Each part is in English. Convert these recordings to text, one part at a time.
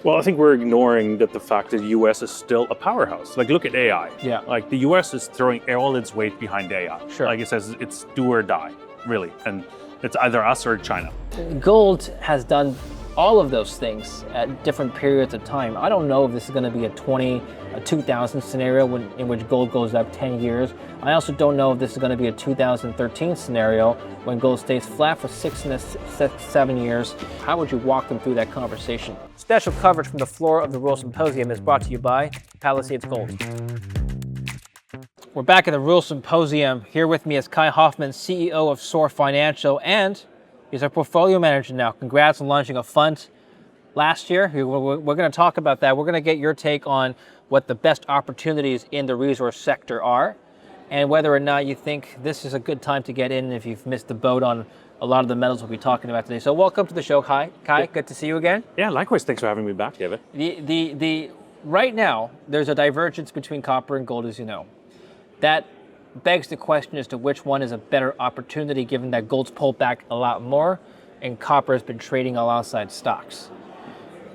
Well, I think we're ignoring the fact that the US is still a powerhouse. Like, look at AI. Yeah. Like, the US is throwing all its weight behind AI. Sure. Like it says, it's do or die, really. And it's either us or China. Gold has done all of those things at different periods of time. I don't know if this is going to be a 2000 scenario in which gold goes up 10 years. I also don't know if this is going to be a 2013 scenario when gold stays flat for 6 and 7 years. How would you walk them through that conversation? Special coverage from the floor of the World Symposium is brought to you by Palisades Gold. We're back at the World Symposium. Here with me is Kai Hoffmann, CEO of Soar Financial, and he's our portfolio manager now. Congrats on launching a fund last year. We're going to talk about that. We're going to get your take on what the best opportunities in the resource sector are and whether or not you think this is a good time to get in if you've missed the boat on a lot of the metals we'll be talking about today. So welcome to the show, Kai. Good to see you again. Yeah, likewise. Thanks for having me back, David. Right now, there's a divergence between copper and gold, as you know. That begs the question as to which one is a better opportunity, given that gold's pulled back a lot more and copper has been trading alongside stocks.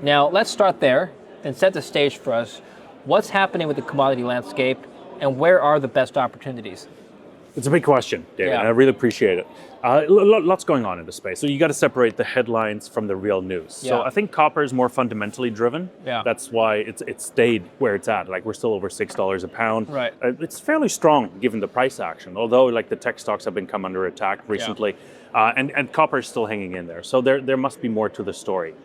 Now, let's start there and set the stage for us. What's happening with the commodity landscape and where are the best opportunities? It's a big question, David, and I really appreciate it. Lots going on in the space. So you got to separate the headlines from the real news. Yeah. So I think copper is more fundamentally driven. Yeah. That's why it's stayed where it's at. Like, we're still over $6 a pound. Right. It's fairly strong given the price action, although like the tech stocks have been come under attack recently. Yeah. And copper is still hanging in there. So there must be more to the story.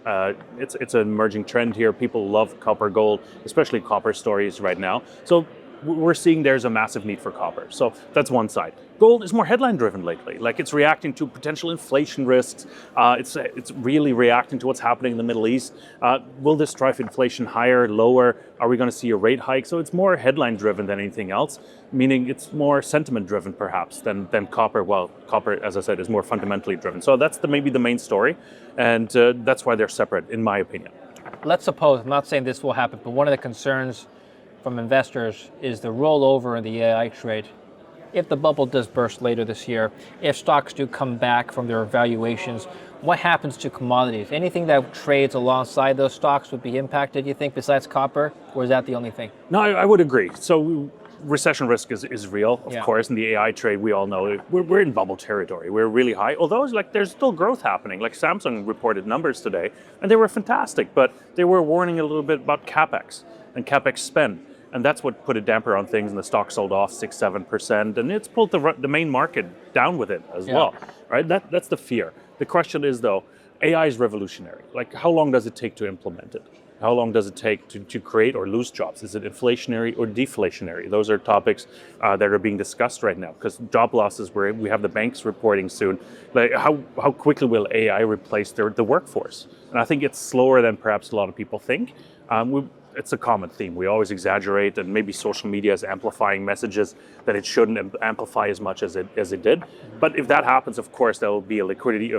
It's an emerging trend here. People love copper, gold, especially copper stories right now. So we're seeing there's a massive need for copper. So that's one side. Gold is more headline driven lately. Like, it's reacting to potential inflation risks. It's really reacting to what's happening in the Middle East. Will this drive inflation higher, lower? Are we going to see a rate hike? So it's more headline driven than anything else, meaning it's more sentiment driven perhaps than copper. Well, copper, as I said, is more fundamentally driven. So that's maybe the main story. And that's why they're separate, in my opinion. Let's suppose, I'm not saying this will happen, but one of the concerns from investors is the rollover in the AI trade. If the bubble does burst later this year, if stocks do come back from their valuations, what happens to commodities? Anything that trades alongside those stocks would be impacted, you think, besides copper? Or is that the only thing? No, I would agree. So recession risk is real, of course. In the AI trade, we all know we're in bubble territory. We're really high. Although there's still growth happening. Like, Samsung reported numbers today, and they were fantastic, but they were warning a little bit about CapEx and CapEx spend. And that's what put a damper on things, and the stock sold off 6-7%, and it's pulled the main market down with it as well, right? That's the fear. The question is, though, AI is revolutionary. Like, how long does it take to implement it? How long does it take to create or lose jobs? Is it inflationary or deflationary? Those are topics that are being discussed right now, because job losses, we have the banks reporting soon. Like, how quickly will AI replace the workforce? And I think it's slower than perhaps a lot of people think. It's a common theme. We always exaggerate, and maybe social media is amplifying messages that it shouldn't amplify as much as it did. But if that happens, of course, there will be a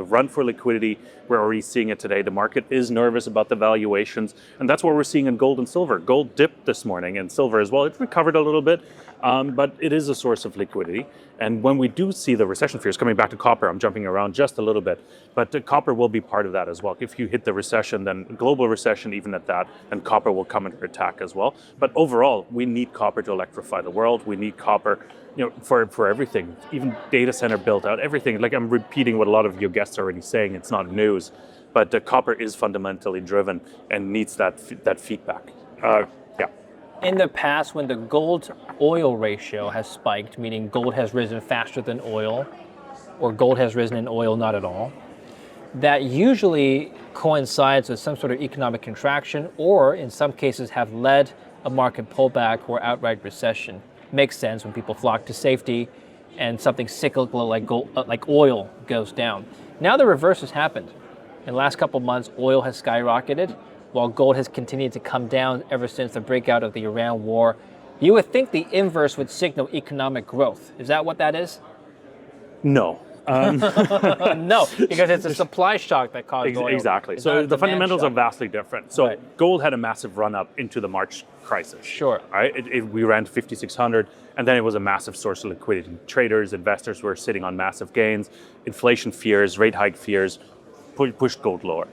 run for liquidity. We're already seeing it today. The market is nervous about the valuations, and that's what we're seeing in gold and silver. Gold dipped this morning, and silver as well. It recovered a little bit, but it is a source of liquidity. And when we do see the recession fears, coming back to copper, I'm jumping around just a little bit, but copper will be part of that as well. If you hit the recession, then global recession, even at that, then copper will come under attack as well. But overall, we need copper to electrify the world. We need copper, for everything, even data center built out, everything. Like, I'm repeating what a lot of your guests are already saying. It's not news, but copper is fundamentally driven and needs that feedback. In the past, when the gold-oil ratio has spiked, meaning gold has risen faster than oil, or gold has risen in oil not at all, that usually coincides with some sort of economic contraction, or in some cases have led a market pullback or outright recession. Makes sense when people flock to safety and something cyclical like oil goes down. Now the reverse has happened. In the last couple of months, oil has skyrocketed, while gold has continued to come down ever since the breakout of the Iran war. You would think the inverse would signal economic growth. Is that what that is? No. No, because it's a supply shock that caused oil. Exactly. It's so the fundamentals are vastly different. So gold had a massive run up into the March crisis. Sure. Right? We ran to 5,600, and then it was a massive source of liquidity. Traders, investors were sitting on massive gains. Inflation fears, rate hike fears pushed gold lower.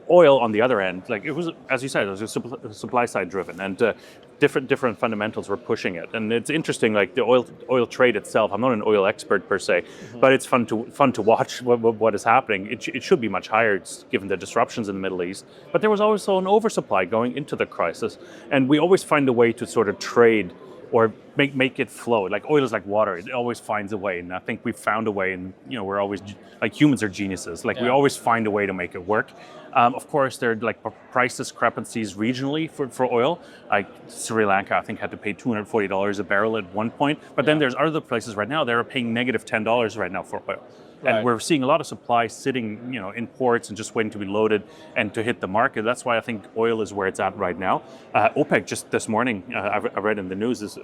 oil, on the other end, like it was, as you said, it was supply side driven, and different fundamentals were pushing it. And it's interesting, like the oil trade itself. I'm not an oil expert per se, but it's fun to watch what is happening. It should be much higher given the disruptions in the Middle East. But there was also an oversupply going into the crisis, and we always find a way to sort of trade or make it flow. Like oil is like water; it always finds a way. And I think we've found a way. And we're always like humans are geniuses. Like we always find a way to make it work. Of course, there are like price discrepancies regionally for oil. Like Sri Lanka, I think, had to pay $240 a barrel at one point. But then there's other places right now that are paying negative $10 right now for oil. Right. And we're seeing a lot of supply sitting, in ports and just waiting to be loaded and to hit the market. That's why I think oil is where it's at right now. OPEC just this morning, I read in the news, is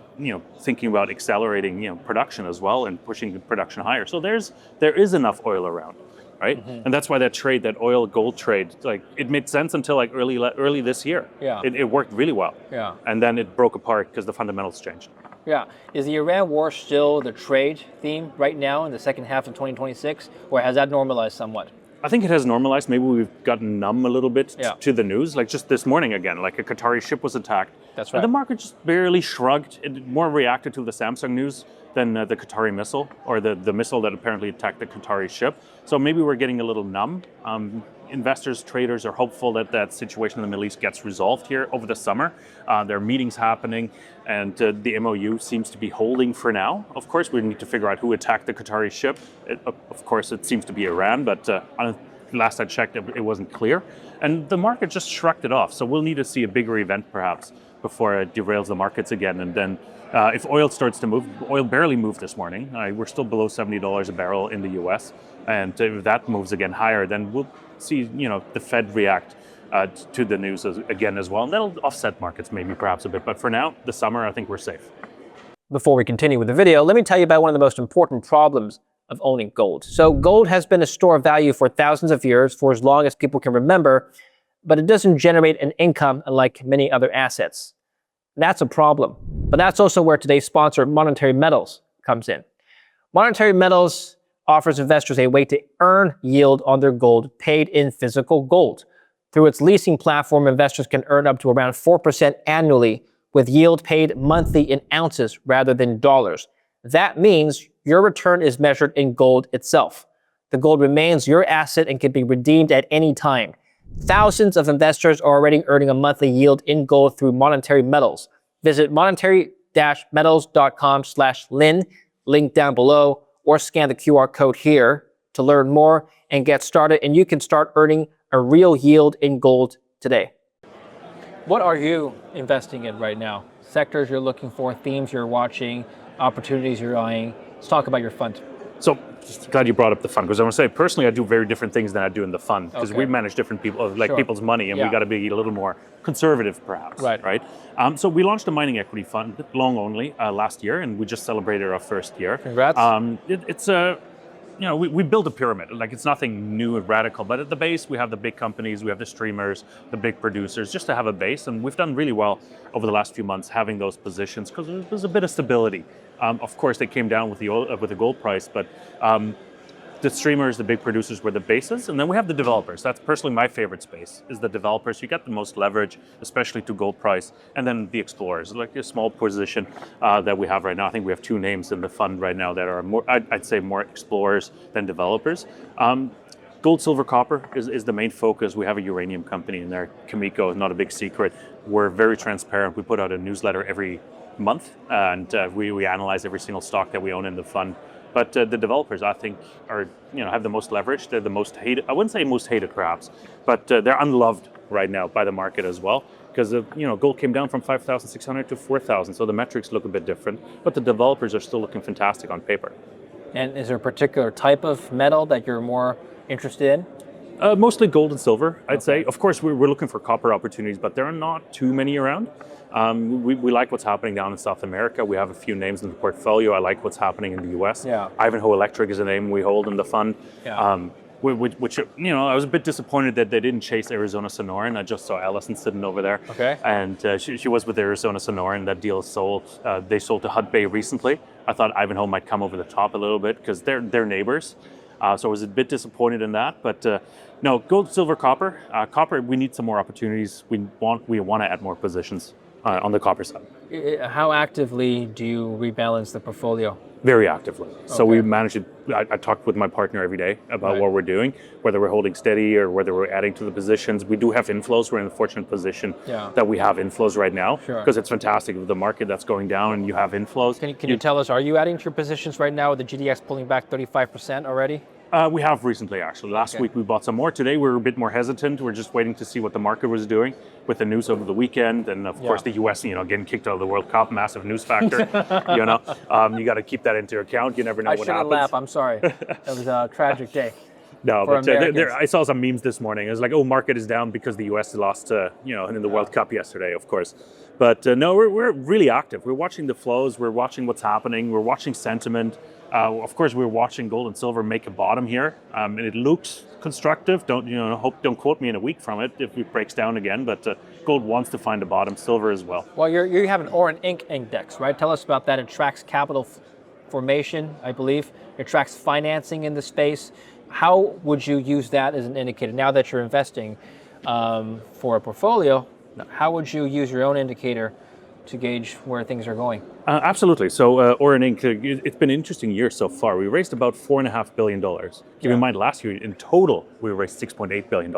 thinking about accelerating production as well and pushing the production higher. So there is enough oil around, right? Mm-hmm. And that's why that oil gold trade, like it made sense until like early this year. Yeah, it worked really well. Yeah, and then it broke apart because the fundamentals changed. Yeah. Is the Iran war still the trade theme right now in the second half of 2026, or has that normalized somewhat? I think it has normalized. Maybe we've gotten numb a little bit to the news. Like just this morning again, like a Qatari ship was attacked. That's right. And the market just barely shrugged. It more reacted to the Samsung news than the Qatari missile, or the missile that apparently attacked the Qatari ship. So maybe we're getting a little numb. Investors, traders are hopeful that situation in the Middle East gets resolved here over the summer. There are meetings happening, and the MOU seems to be holding for now. Of course, we need to figure out who attacked the Qatari ship. Of course, it seems to be Iran, but last I checked, it wasn't clear. And the market just shrugged it off. So we'll need to see a bigger event, perhaps, before it derails the markets again. And then if oil starts to move, oil barely moved this morning. We're still below $70 a barrel in the US. And if that moves again higher, then we'll see, the Fed react to the news again as well. And that'll offset markets maybe perhaps a bit. But for now, the summer, I think we're safe. Before we continue with the video, let me tell you about one of the most important problems of owning gold. So gold has been a store of value for thousands of years, for as long as people can remember, but it doesn't generate an income like many other assets. That's a problem. But that's also where today's sponsor, Monetary Metals, comes in. Monetary Metals offers investors a way to earn yield on their gold paid in physical gold. Through its leasing platform, investors can earn up to around 4% annually, with yield paid monthly in ounces rather than dollars. That means your return is measured in gold itself. The gold remains your asset and can be redeemed at any time. Thousands of investors are already earning a monthly yield in gold through Monetary Metals. Visit monetary-metals.com/Lin, link down below, or scan the QR code here to learn more and get started. And you can start earning a real yield in gold today. What are you investing in right now? Sectors you're looking for, themes you're watching, opportunities you're eyeing. Let's talk about your fund. So, just glad you brought up the fund, because I want to say, personally, I do very different things than I do in the fund, because we manage different people's money, and we got to be a little more conservative, perhaps. Right. So we launched a mining equity fund, long only, last year, and we just celebrated our first year. Congrats. We built a pyramid. Like, it's nothing new and radical, but at the base, we have the big companies, we have the streamers, the big producers, just to have a base. And we've done really well over the last few months having those positions, because there's a bit of stability. Of course, they came down with the gold price, but the streamers, the big producers were the bases, and then we have the developers. That's personally my favorite space, is the developers. You get the most leverage, especially to gold price, and then the explorers, like a small position that we have right now. I think we have two names in the fund right now that are more, I'd say, more explorers than developers. Gold, silver, copper is the main focus. We have a uranium company in there, Cameco, is not a big secret. We're very transparent. We put out a newsletter every month, and we analyze every single stock that we own in the fund. But the developers, I think, are have the most leverage. They're the most hated. I wouldn't say most hated, perhaps, but they're unloved right now by the market as well, because gold came down from 5,600 to 4,000. So the metrics look a bit different, but the developers are still looking fantastic on paper. And is there a particular type of metal that you're more interested in? Mostly gold and silver, I'd say. Of course, we're looking for copper opportunities, but there are not too many around. We like what's happening down in South America. We have a few names in the portfolio. I like what's happening in the US. Ivanhoe Electric is a name we hold in the fund. Which I was a bit disappointed that they didn't chase Arizona Sonoran. I just saw Allison sitting over there. And she was with Arizona Sonoran. That deal is sold. They sold to Hudbay recently. I thought Ivanhoe might come over the top a little bit, because they're neighbors. So I was a bit disappointed in that. But no, gold, silver, copper. Copper, we need some more opportunities. We want to add more positions on the copper side. How actively do you rebalance the portfolio? Very actively. So Okay. we manage it. I talk with my partner every day about what we're doing, whether we're holding steady or whether we're adding to the positions. We do have inflows. We're in a fortunate position that we have inflows right now because it's fantastic with the market that's going down and you have inflows. Can you tell us, are you adding to your positions right now with the GDX pulling back 35% already? We have recently, actually. Last week we bought some more. Today we're a bit more hesitant. We're just waiting to see what the market was doing with the news over the weekend, and of course the U.S. Getting kicked out of the World Cup, massive news factor. You got to keep that into account. You never know what happens. I shouldn't laugh. I'm sorry. It was a tragic day. No, but I saw some memes this morning. It was like, market is down because the U.S. lost, in the World Cup yesterday, of course. But no, we're really active. We're watching the flows. We're watching what's happening. We're watching sentiment. Of course, we're watching gold and silver make a bottom here, and it looks constructive. Don't quote me in a week from it if it breaks down again. But gold wants to find a bottom, silver as well. Well, you have an Oren Inc. index, right? Tell us about that. It tracks capital formation, I believe. It tracks financing in the space. How would you use that as an indicator now that you're investing for a portfolio? How would you use your own indicator to gauge where things are going? Absolutely. So Oren Inc., it's been an interesting year so far. We raised about $4.5 billion. Keep in mind, last year in total, we raised $6.8 billion.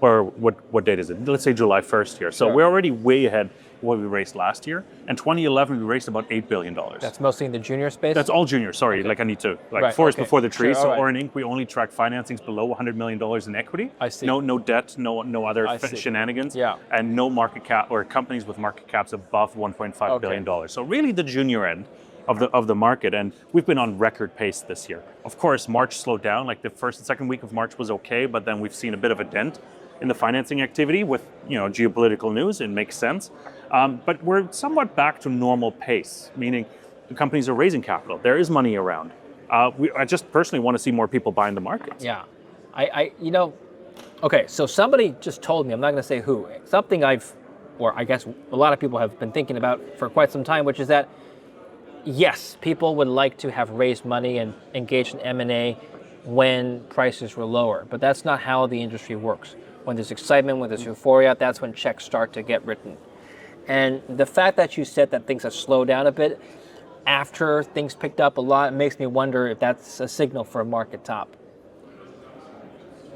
Or what date is it? Let's say July 1st here. So we're already way ahead of what we raised last year. In 2011, we raised about $8 billion. That's mostly in the junior space? That's all junior. Sorry, I need to, forest before the trees. Sure, so Oren Inc., we only track financings below $100 million in equity. I see. No debt, no other shenanigans. Yeah. And no market cap, or companies with market caps above $1.5 billion. So really the junior end of the market, and we've been on record pace this year. Of course, March slowed down. Like the first and second week of March was okay, but then we've seen a bit of a dent in the financing activity with geopolitical news. It makes sense, but we're somewhat back to normal pace, meaning the companies are raising capital. There is money around. I just personally want to see more people buying the markets. Yeah, okay. So somebody just told me, I'm not going to say who, something I guess a lot of people have been thinking about for quite some time, which is that yes, people would like to have raised money and engaged in M&A when prices were lower, but that's not how the industry works. When there's excitement, when there's euphoria, that's when checks start to get written. And the fact that you said that things have slowed down a bit after things picked up a lot, it makes me wonder if that's a signal for a market top.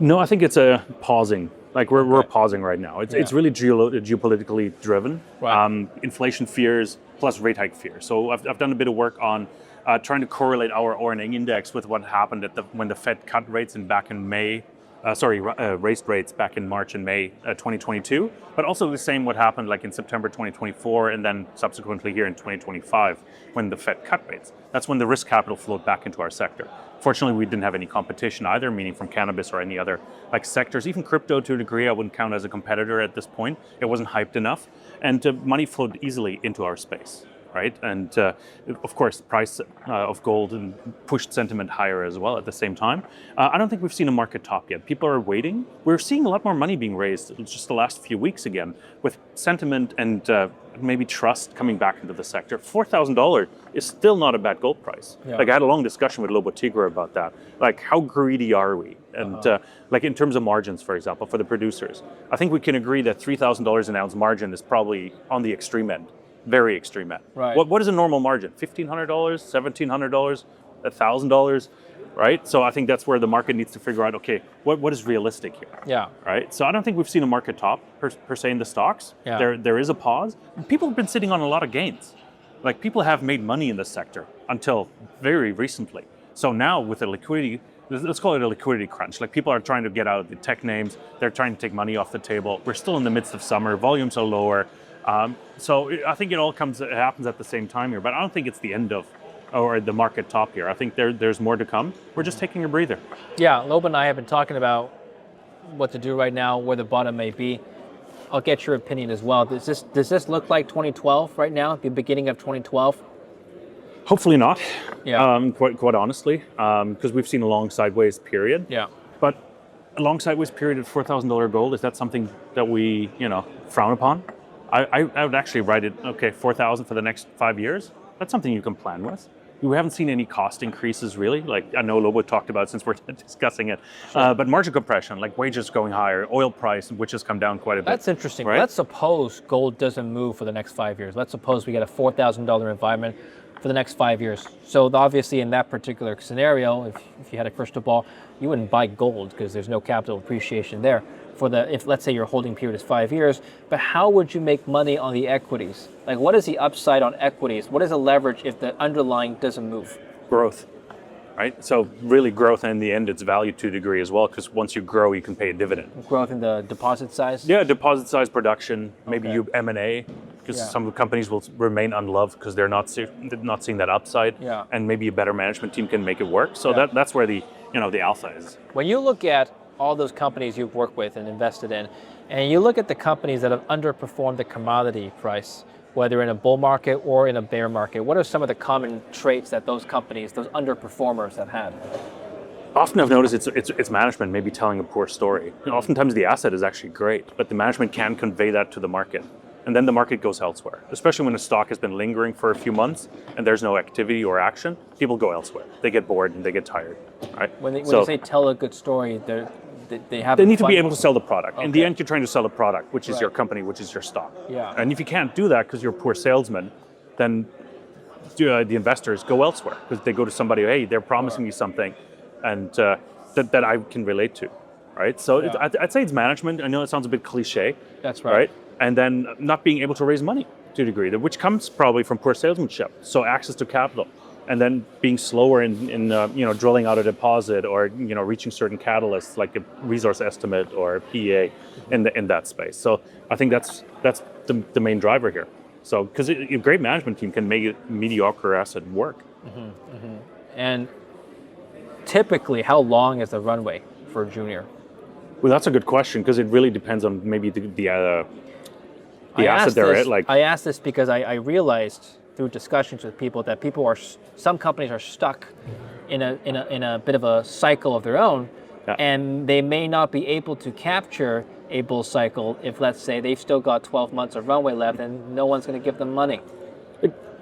No, I think it's a pausing. Like we're pausing right now. It's really geopolitically driven. Right. Inflation fears plus rate hike fears. So I've done a bit of work on trying to correlate our Oren index with what happened when the Fed cut rates back in May. Raised rates back in March and May 2022, but also the same what happened like in September 2024 and then subsequently here in 2025 when the Fed cut rates. That's when the risk capital flowed back into our sector. Fortunately, we didn't have any competition either, meaning from cannabis or any other sectors. Even crypto to a degree, I wouldn't count as a competitor at this point. It wasn't hyped enough, and money flowed easily into our space. Right, and of course, the price of gold pushed sentiment higher as well at the same time. I don't think we've seen a market top yet. People are waiting. We're seeing a lot more money being raised just the last few weeks again, with sentiment and maybe trust coming back into the sector. $4,000 is still not a bad gold price. Yeah. I had a long discussion with Lobo Tigre about that. How greedy are we? And in terms of margins, for example, for the producers, I think we can agree that $3,000 an ounce margin is probably on the extreme end. Very extreme end. Right. What is a normal margin? $1,500, $1,700, $1,000, right? So I think that's where the market needs to figure out, okay, what is realistic here? Yeah. Right. So I don't think we've seen a market top per se in the stocks. Yeah. There is a pause. People have been sitting on a lot of gains. People have made money in the sector until very recently. So now with the liquidity, let's call it a liquidity crunch. People are trying to get out of the tech names. They're trying to take money off the table. We're still in the midst of summer. Volumes are lower. So I think it happens at the same time here, but I don't think it's the end of or the market top here. I think there's more to come. We're just taking a breather. Yeah, Lob and I have been talking about what to do right now, where the bottom may be. I'll get your opinion as well. Does this look like 2012 right now, the beginning of 2012? Hopefully not. Yeah. Quite honestly, because we've seen a long sideways period. Yeah. But a long sideways period at $4,000 gold, is that something that we frown upon? I would actually write it, okay, 4,000 for the next 5 years. That's something you can plan with. We haven't seen any cost increases really. Like I know Lobo talked about since we're discussing it, but margin compression, like wages going higher, oil price, which has come down quite a bit. That's interesting. Right? Let's suppose gold doesn't move for the next 5 years. Let's suppose we get a $4,000 environment for the next 5 years. So obviously in that particular scenario, if you had a crystal ball, you wouldn't buy gold because there's no capital appreciation there. If let's say your holding period is 5 years, but how would you make money on the equities? Like what is the upside on equities? What is the leverage if the underlying doesn't move? Growth, right? So really growth, and in the end it's value to a degree as well, because once you grow you can pay a dividend. Growth in the deposit size? Yeah, deposit size, production, maybe Okay. you M&A, because some companies will remain unloved because they're not seeing that upside, and maybe a better management team can make it work. So that's where the alpha is. When you look at all those companies you've worked with and invested in, and you look at the companies that have underperformed the commodity price, whether in a bull market or in a bear market, what are some of the common traits that those companies, those underperformers have had? Often I've noticed it's management maybe telling a poor story. Oftentimes the asset is actually great, but the management can convey that to the market. And then the market goes elsewhere, especially when a stock has been lingering for a few months and there's no activity or action, people go elsewhere. They get bored and they get tired, right? When they say tell a good story, they need to be able to sell the product. Okay. In the end, you're trying to sell a product, which is your company, which is your stock. Yeah. And if you can't do that because you're a poor salesman, then the investors go elsewhere because they go to somebody, hey, they're promising me something and that I can relate to, right? So I'd say it's management. I know it sounds a bit cliche. That's right. And then not being able to raise money to a degree, which comes probably from poor salesmanship. So access to capital, and then being slower in drilling out a deposit or reaching certain catalysts like a resource estimate or a PEA in that space. So I think that's the main driver here. So because a great management team can make a mediocre asset work. And typically, how long is the runway for junior? Well, that's a good question because it really depends on maybe the asset they're at. I asked this because I realized through discussions with people that some companies are stuck in a bit of a cycle of their own, and they may not be able to capture a bull cycle if, let's say, they've still got 12 months of runway left and no one's going to give them money.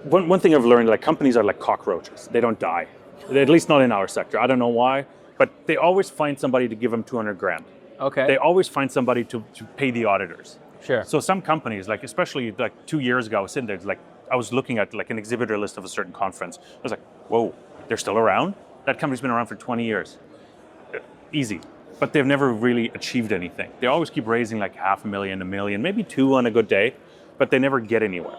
One thing I've learned, like companies are like cockroaches. They don't die, at least not in our sector. I don't know why, but they always find somebody to give them 200 grand. Okay. They always find somebody to pay the auditors. Sure. So some companies, like especially like 2 years ago, I was sitting there, like I was looking at like an exhibitor list of a certain conference. I was like, whoa, they're still around? That company's been around for 20 years. Easy. But they've never really achieved anything. They always keep raising like $500,000, $1 million, maybe 2 on a good day, but they never get anywhere.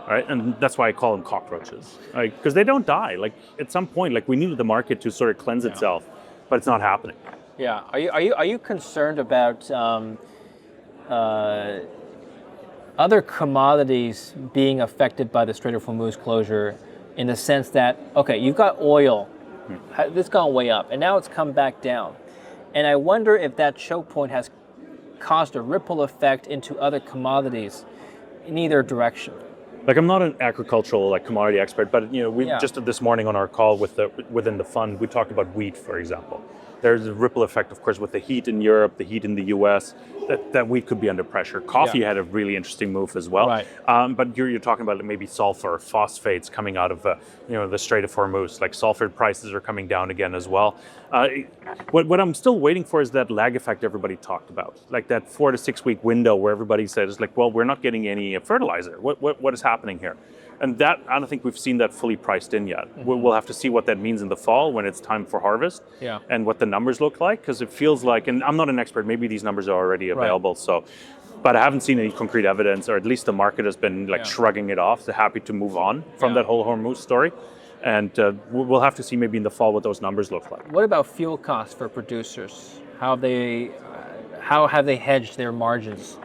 Right? And that's why I call them cockroaches. Because they don't die. Like at some point, like we needed the market to sort of cleanse itself, but it's not happening. Yeah. Are you concerned about other commodities being affected by the Strait of Hormuz closure, in the sense that, okay, you've got oil, it's gone way up, and now it's come back down. And I wonder if that choke point has caused a ripple effect into other commodities in either direction. Like I'm not an agricultural like commodity expert, but we just this morning on our call within the fund, we talked about wheat, for example. There's a ripple effect, of course, with the heat in Europe, the heat in the US, that wheat could be under pressure. Coffee had a really interesting move as well. Right. But you're talking about maybe sulfur, phosphates coming out of the Strait of Hormuz. Like sulfur prices are coming down again as well. What I'm still waiting for is that lag effect everybody talked about, like that 4 to 6 week window where everybody says like, well, we're not getting any fertilizer. What is happening here? And that, I don't think we've seen that fully priced in yet. We'll have to see what that means in the fall when it's time for harvest and what the numbers look like, because it feels like, and I'm not an expert, maybe these numbers are already available, but I haven't seen any concrete evidence, or at least the market has been like shrugging it off. They're happy to move on from that whole Hormuz story. And we'll have to see maybe in the fall what those numbers look like. What about fuel costs for producers? How have they hedged their margins?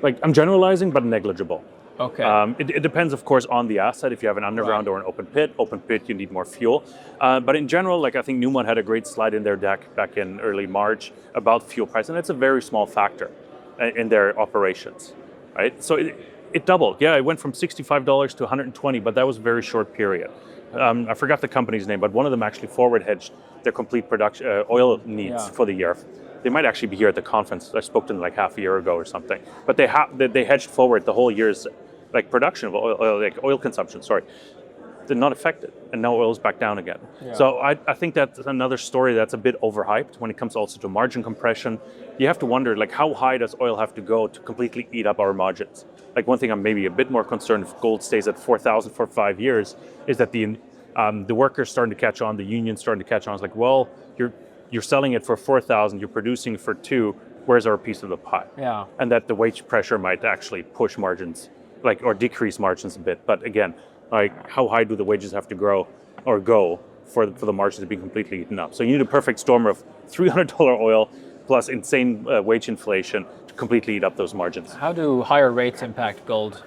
Like I'm generalizing, but negligible. Okay. It depends, of course, on the asset. If you have an underground or an open pit, you need more fuel. But in general, like I think Newmont had a great slide in their deck back in early March about fuel price, and it's a very small factor in their operations, right? So it doubled. Yeah, it went from $65 to $120, but that was a very short period. I forgot the company's name, but one of them actually forward hedged their complete production oil needs for the year. They might actually be here at the conference. I spoke to them like half a year ago or something. But they hedged forward the whole year's like production of oil, like oil consumption. Sorry, they're not affected, and now oil's back down again. Yeah. So I think that's another story that's a bit overhyped when it comes also to margin compression. You have to wonder, like, how high does oil have to go to completely eat up our margins? Like, one thing I'm maybe a bit more concerned if gold stays at 4,000 for 5 years is that the workers starting to catch on, the unions starting to catch on. It's like, well, you're selling it for 4,000, you're producing it for 2. Where's our piece of the pie? Yeah. And that the wage pressure might actually push margins, like, or decrease margins a bit. But again, like, how high do the wages have to grow or go for the margins to be completely eaten up? So you need a perfect storm of $300 oil plus insane wage inflation to completely eat up those margins. How do higher rates impact gold?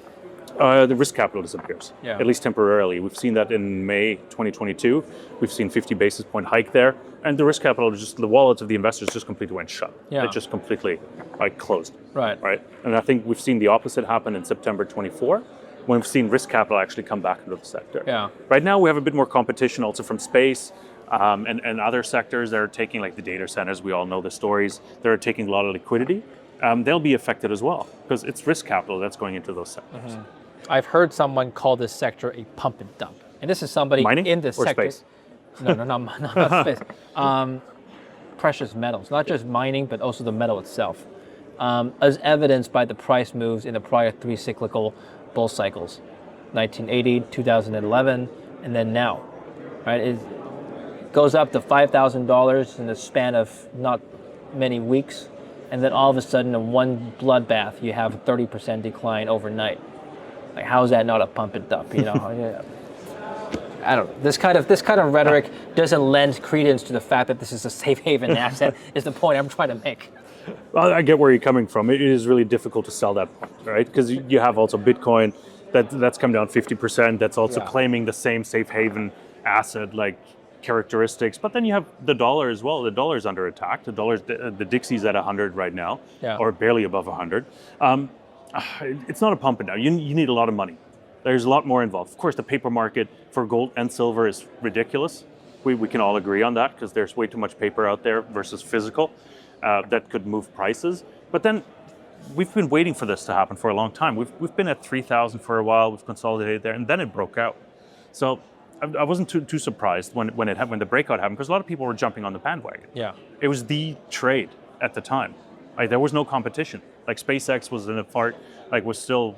The risk capital disappears, yeah. At least temporarily. We've seen that in May 2022. We've seen 50 basis point hike there. And the risk capital, just the wallets of the investors just completely went shut. Yeah. It just completely closed. Right. And I think we've seen the opposite happen in September 24, when we've seen risk capital actually come back into the sector. Yeah. Right now we have a bit more competition also from space and other sectors that are taking, like the data centers, we all know the stories, that are taking a lot of liquidity. They'll be affected as well because it's risk capital that's going into those sectors. Mm-hmm. I've heard someone call this sector a pump and dump. And this is somebody Mining in this or sector. Space? No, not space. Precious metals, not just mining, but also the metal itself. As evidenced by the price moves in the prior 3 cyclical bull cycles, 1980, 2011, and then now, right? It goes up to $5,000 in the span of not many weeks, and then all of a sudden in one bloodbath, you have a 30% decline overnight. Like, how is that not a pump and dump? You know, I don't know. This kind of rhetoric doesn't lend credence to the fact that this is a safe haven asset. Is the point I'm trying to make. Well, I get where you're coming from. It is really difficult to sell that point, right? Because you have also Bitcoin that's come down 50%. That's also claiming the same safe haven asset like characteristics. But then you have the dollar as well. The dollar's under attack. The Dixie's at 100 right now, or barely above 100. It's not a pump and down. You need a lot of money. There's a lot more involved. Of course, the paper market for gold and silver is ridiculous. We can all agree on that because there's way too much paper out there versus physical that could move prices. But then we've been waiting for this to happen for a long time. We've been at 3,000 for a while. We've consolidated there, and then it broke out. So I wasn't too surprised when the breakout happened because a lot of people were jumping on the bandwagon. Yeah, it was the trade at the time. Like, there was no competition. Like, SpaceX was in a part, like, was still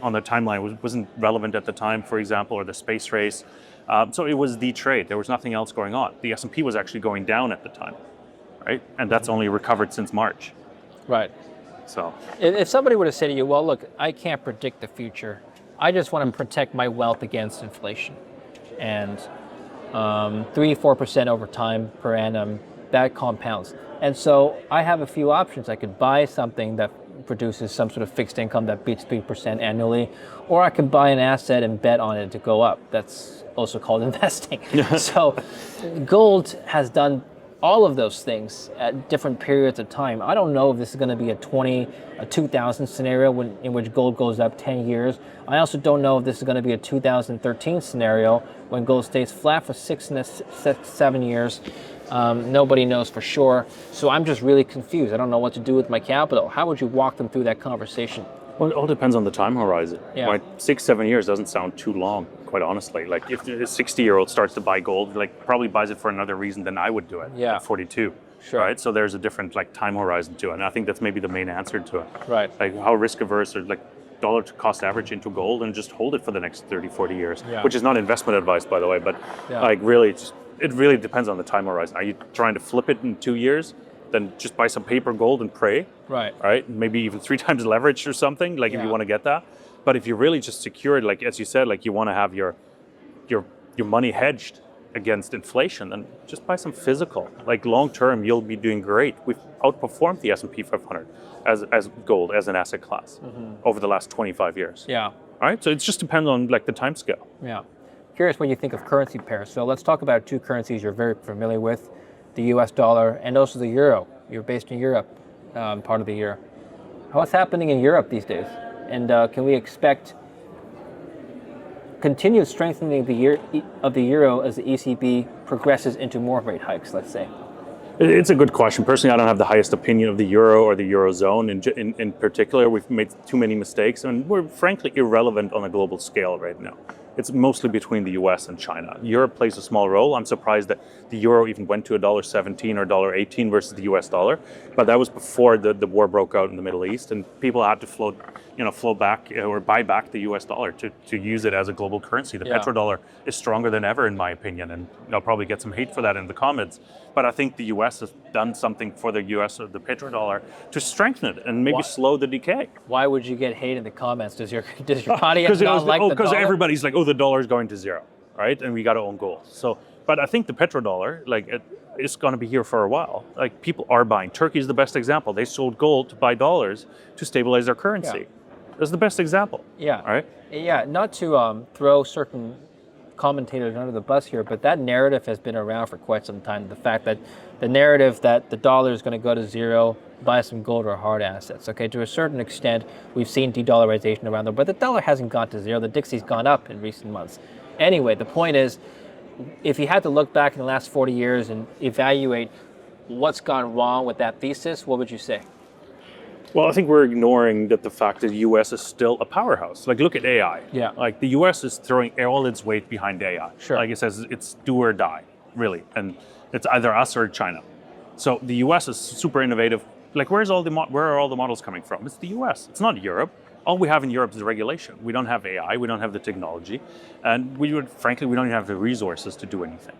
on the timeline, wasn't relevant at the time, for example, or the space race. So it was the trade. There was nothing else going on. The S&P was actually going down at the time, right? And that's only recovered since March. Right. So if somebody were to say to you, well, look, I can't predict the future. I just want to protect my wealth against inflation. And 3-4% over time per annum, that compounds. And so I have a few options. I could buy something that produces some sort of fixed income that beats 3% annually, or I could buy an asset and bet on it to go up. That's also called investing. So gold has done all of those things at different periods of time. I don't know if this is going to be a 2000 scenario in which gold goes up 10 years. I also don't know if this is going to be a 2013 scenario when gold stays flat for 6 and 7 years. Nobody knows for sure. So I'm just really confused. I don't know what to do with my capital. How would you walk them through that conversation? Well, it all depends on the time horizon. Yeah. Right? 6-7 years doesn't sound too long, quite honestly. Like, if a 60-year-old starts to buy gold, like, probably buys it for another reason than I would do it at 42. Sure. Right? So there's a different, like, time horizon to it. And I think that's maybe the main answer to it. Right. Like, how risk averse or, like, dollar to cost average into gold and just hold it for the next 30-40 years, which is not investment advice, by the way, but like, really, it really depends on the time horizon. Are you trying to flip it in 2 years? Then just buy some paper gold and pray. Right. Maybe even 3 times leverage or something, like, if you want to get that. But if you really just secure it, like, as you said, like, you want to have your money hedged against inflation, then just buy some physical. Like, long term, you'll be doing great. We've outperformed the S&P 500 as gold, as an asset class over the last 25 years. Yeah. All right. So it just depends on, like, the time scale. Yeah. Curious what you think of currency pairs. So let's talk about 2 currencies you're very familiar with, the US dollar and also the euro. You're based in Europe part of the year. What's happening in Europe these days? And can we expect continued strengthening of the euro as the ECB progresses into more rate hikes, let's say? It's a good question. Personally, I don't have the highest opinion of the euro or the eurozone in particular. We've made too many mistakes, and we're frankly irrelevant on a global scale right now. it's mostly between the US and China. Europe plays a small role. I'm surprised that the euro even went to $1.17 or $1.18 versus the US dollar, but that was before the war broke out in the Middle East, and people had to flow back or buy back the US dollar to use it as a global currency. The petrodollar is stronger than ever, in my opinion, and I'll probably get some hate for that in the comments. But I think the US has done something for the US or the petrodollar to strengthen it and maybe slow the decay. Why would you get hate in the comments? Does your audience not like the dollar? Because everybody's like, oh, the dollar's going to zero, right? And we got to own gold. So, but I think the petrodollar, it's going to be here for a while. Like, people are buying. Turkey's the best example. They sold gold to buy dollars to stabilize their currency. Yeah. That's the best example. Yeah. Right? Yeah. Not to throw certain commentators under the bus here, but that narrative has been around for quite some time. The fact that the narrative that the dollar is going to go to zero, buy some gold or hard assets. Okay, to a certain extent, we've seen de-dollarization around there, but the dollar hasn't gone to zero. The Dixie's gone up in recent months. Anyway, the point is, if you had to look back in the last 40 years and evaluate what's gone wrong with that thesis, what would you say? Well, I think we're ignoring the fact that the U.S. is still a powerhouse. Like, look at AI. Yeah. Like, the U.S. is throwing all its weight behind AI. Sure. Like it says, it's do or die, really. And it's either us or China. So the U.S. is super innovative. Like, where are all the models coming from? It's the U.S. It's not Europe. All we have in Europe is regulation. We don't have AI. We don't have the technology. And frankly, we don't even have the resources to do anything,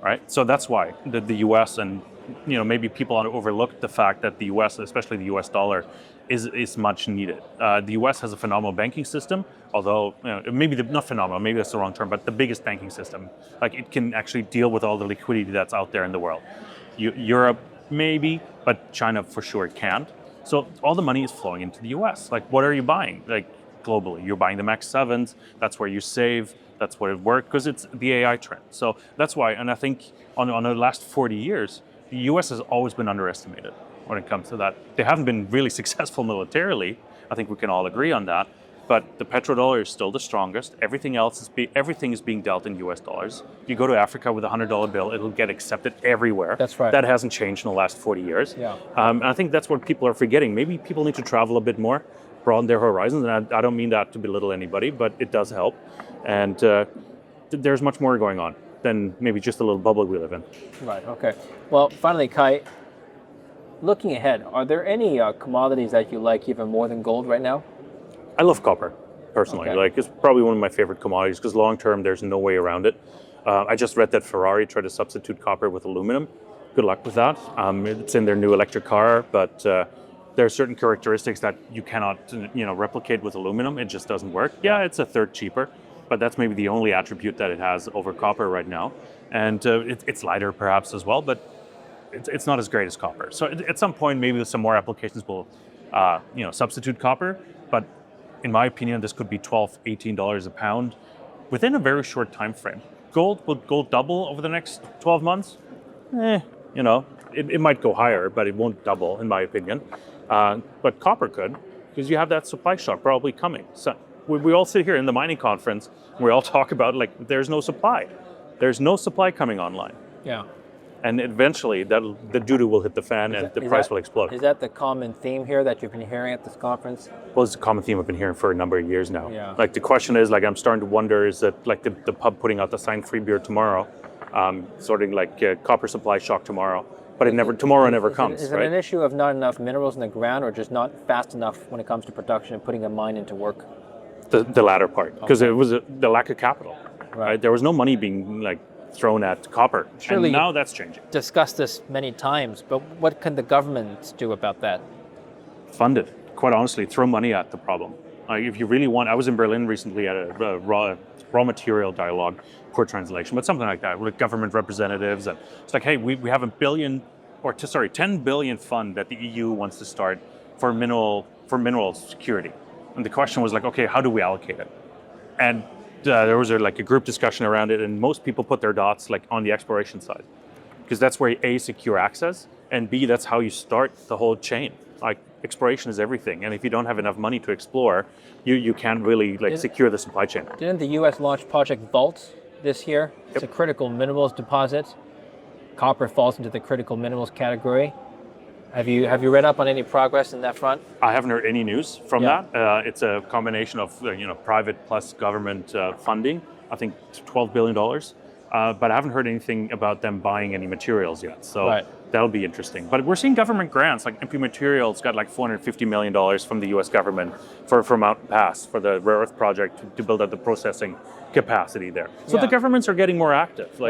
right? So that's why the U.S. and maybe people overlook the fact that the U.S., especially the U.S. dollar, is much needed. The U.S. has a phenomenal banking system, although not phenomenal, maybe that's the wrong term, but the biggest banking system. Like, it can actually deal with all the liquidity that's out there in the world. Europe, maybe, but China for sure can't. So all the money is flowing into the U.S. Like, what are you buying? Like, globally, you're buying the Max 7s. That's where you save. That's where it worked, because it's the AI trend. So that's why, and I think on the last 40 years, the U.S. has always been underestimated when it comes to that. They haven't been really successful militarily. I think we can all agree on that. But the petrodollar is still the strongest. Everything is being dealt in U.S. dollars. If you go to Africa with a $100 bill, it'll get accepted everywhere. That's right. That hasn't changed in the last 40 years. Yeah. And I think that's what people are forgetting. Maybe people need to travel a bit more, broaden their horizons. And I don't mean that to belittle anybody, but it does help. And there's much more going on than maybe just a little bubble we live in. Right, okay. Well, finally, Kai, looking ahead, are there any commodities that you like even more than gold right now? I love copper, personally. Okay. Like, it's probably one of my favorite commodities because long term, there's no way around it. I just read that Ferrari tried to substitute copper with aluminum. Good luck with that. It's in their new electric car, but there are certain characteristics that you cannot, replicate with aluminum. It just doesn't work. Yeah, it's a third cheaper, but that's maybe the only attribute that it has over copper right now. And it's lighter perhaps as well, but it's not as great as copper. So at some point, maybe some more applications will, substitute copper. But in my opinion, this could be $12, $18 a pound within a very short time frame. Will gold double over the next 12 months? It might go higher, but it won't double, in my opinion. But copper could, because you have that supply shock probably coming. So we all sit here in the mining conference, and we all talk about, like, there's no supply. There's no supply coming online. Yeah. And eventually, the doo-doo will hit the fan and the price will explode. Is that the common theme here that you've been hearing at this conference? Well, it's a common theme I've been hearing for a number of years now. Yeah. Like, the question is, like, I'm starting to wonder, is that, like, the pub putting out the signed free beer tomorrow, sorting like copper supply shock tomorrow, but tomorrow never comes. Is it an issue of not enough minerals in the ground, or just not fast enough when it comes to production and putting a mine into work? The latter part, because it was the lack of capital. Right. There was no money being thrown at copper. Surely, and now that's changing. Discussed this many times, but what can the government do about that? Fund it. Quite honestly, throw money at the problem. If you really want, I was in Berlin recently at a raw material dialogue, poor translation, but something like that, with government representatives, and it's like, hey, we have a 10 billion fund that the EU wants to start for mineral security, and the question was like, okay, how do we allocate it? And there was a group discussion around it, and most people put their dots on the exploration side, because that's where A, secure access, and B, that's how you start the whole chain. Exploration is everything, and if you don't have enough money to explore, you can't really secure the supply chain. Didn't the U.S. launch Project Vault this year? It's a critical minerals deposit. Copper falls into the critical minerals category. Have you read up on any progress in that front? I haven't heard any news from that. It's a combination of private plus government funding. I think $12 billion. But I haven't heard anything about them buying any materials yet. So that'll be interesting. But we're seeing government grants, like MP Materials got like $450 million from the US government for Mountain Pass, for the rare earth project to build up the processing capacity there. So the governments are getting more active.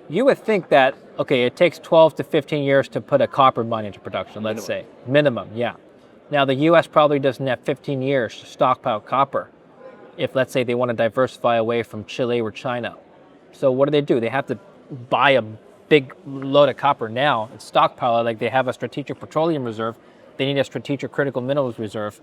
You would think that, okay, it takes 12 to 15 years to put a copper mine into production, let's say. Minimum, yeah. Now, the U.S. probably doesn't have 15 years to stockpile copper if, let's say, they want to diversify away from Chile or China. So what do? They have to buy a big load of copper now and stockpile it like they have a strategic petroleum reserve. They need a strategic critical minerals reserve.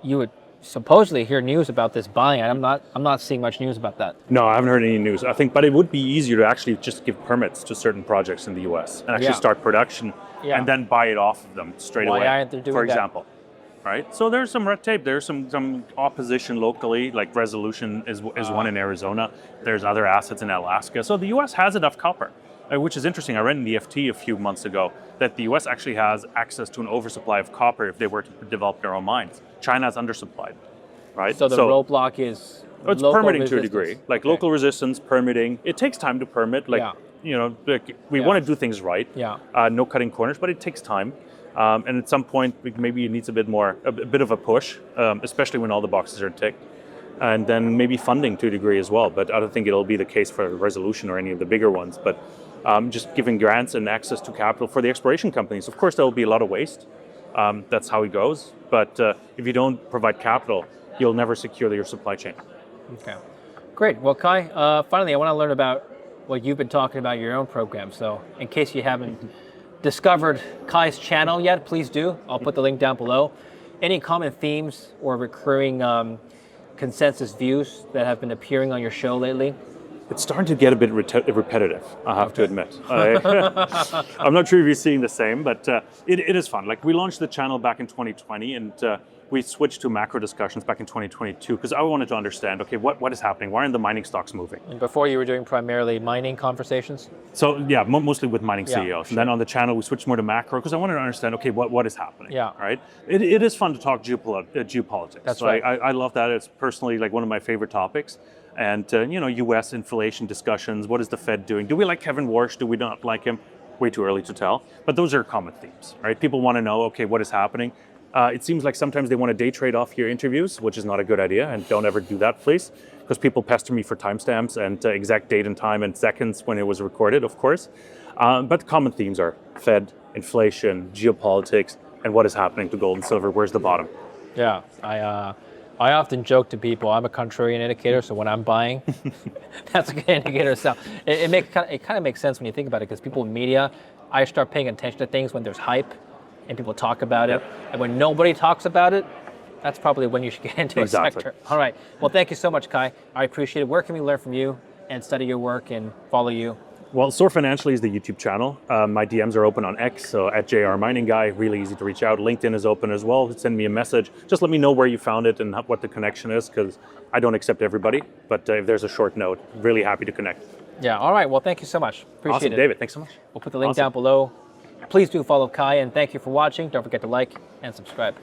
You would supposedly hear news about this buying. I'm not seeing much news about that. No, I haven't heard any news. I think, but it would be easier to actually just give permits to certain projects in the U.S. and actually start production and then buy it off of them straight away. Why aren't they doing for example, right? So there's some red tape. There's some opposition locally, like Resolution is one in Arizona. There's other assets in Alaska. So the U.S. has enough copper, which is interesting. I read in the FT a few months ago that the U.S. actually has access to an oversupply of copper if they were to develop their own mines. China is undersupplied, right? So the roadblock is it's permitting to a degree, like local resistance, permitting. It takes time to permit. We want to do things right. No cutting corners, but it takes time. And at some point, maybe it needs a bit of a push, especially when all the boxes are ticked. And then maybe funding to a degree as well. But I don't think it'll be the case for Resolution or any of the bigger ones. But just giving grants and access to capital for the exploration companies. Of course, there will be a lot of waste. That's how it goes. But if you don't provide capital, you'll never secure your supply chain. Okay, great. Well, Kai, finally, I want to learn about what you've been talking about in your own program. So in case you haven't discovered Kai's channel yet, please do. I'll put the link down below. Any common themes or recurring consensus views that have been appearing on your show lately? It's starting to get a bit repetitive, I have to admit. I'm not sure if you're seeing the same, but it is fun. Like, we launched the channel back in 2020, and we switched to macro discussions back in 2022 because I wanted to understand, okay, what is happening? Why aren't the mining stocks moving? And before, you were doing primarily mining conversations? So yeah, mostly with mining CEOs. Sure. And then on the channel, we switched more to macro because I wanted to understand, okay, what is happening? Right? It is fun to talk geopolitics. That's right. I love that. It's personally like one of my favorite topics. And U.S. inflation discussions. What is the Fed doing? Do we like Kevin Warsh? Do we not like him? Way too early to tell. But those are common themes, right? People want to know, okay, what is happening? It seems like sometimes they want to day trade off your interviews, which is not a good idea. And don't ever do that, please, because people pester me for timestamps and exact date and time and seconds when it was recorded, of course. But common themes are Fed, inflation, geopolitics, and what is happening to gold and silver. Where's the bottom? Yeah, I often joke to people, I'm a contrarian indicator, so when I'm buying, that's a good indicator. So it kind of makes sense when you think about it, because people in media, I start paying attention to things when there's hype and people talk about it. And when nobody talks about it, that's probably when you should get into a sector. All right. Well, thank you so much, Kai. I appreciate it. Where can we learn from you and study your work and follow you? Well, Soar Financial is the YouTube channel. My DMs are open on X, so at JR Mining Guy, really easy to reach out. LinkedIn is open as well. Send me a message. Just let me know where you found it and what the connection is, because I don't accept everybody. But if there's a short note, really happy to connect. Yeah, all right. Well, thank you so much. Appreciate it. David. Thanks so much. We'll put the link down below. Please do follow Kai, and thank you for watching. Don't forget to like and subscribe.